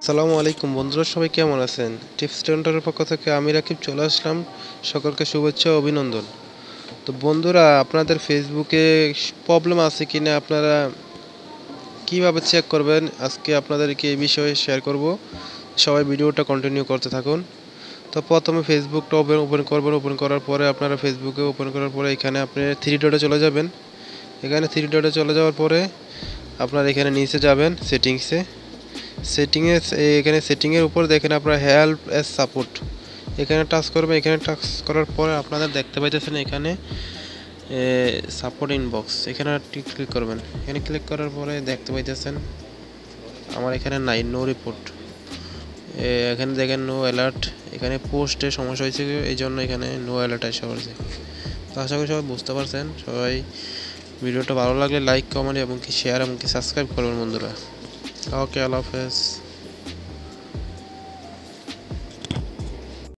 আসসালামু আলাইকুম বন্ধুরা, সবাই কেমন আছেন? টিপস সেন্টারের পক্ষ থেকে আমি রাকিব চলে আসলাম। সকলকে শুভেচ্ছা ও অভিনন্দন। তো বন্ধুরা, আপনাদের ফেসবুকে প্রবলেম আছে কিনা, আপনারা কিভাবে চেক করবেন, আজকে আপনাদেরকে এই বিষয়ে শেয়ার করব। সবাই ভিডিওটা কন্টিনিউ করতে থাকুন। তো প্রথমে ফেসবুকটা ওপেন করবেন। ওপেন করার পরে আপনারা ফেসবুকে ওপেন করার পরে এখানে আপনি থ্রি ডটে চলে যাবেন। এখানে থ্রি ডটে চলে যাওয়ার পরে আপনারা এখানে নিচে যাবেন সেটিংসে। এখানে সেটিংয়ের উপর দেখেন আপনারা হেল্প এস সাপোর্ট, এখানে টাচ করবেন। এখানে টাচ করার পরে আপনাদের দেখতে পাইতেছেন এখানে সাপোর্ট ইনবক্স, এখানে ক্লিক করবেন। এখানে ক্লিক করার পরে দেখতে পাইতেছেন আমার এখানে নাই, নো রিপোর্ট। এখানে দেখেন নো অ্যালার্ট, এখানে পোস্টে সমস্যা হয়েছে এই জন্য এখানে নো অ্যালার্ট আসা পড়ছে। তো আশা করি সবাই বুঝতে পারছেন। সবাই ভিডিওটা ভালো লাগলে লাইক, কমেন্ট এবং শেয়ার এবং সাবস্ক্রাইব করবেন বন্ধুরা। ওকে, আল্লাহ হাফেজ।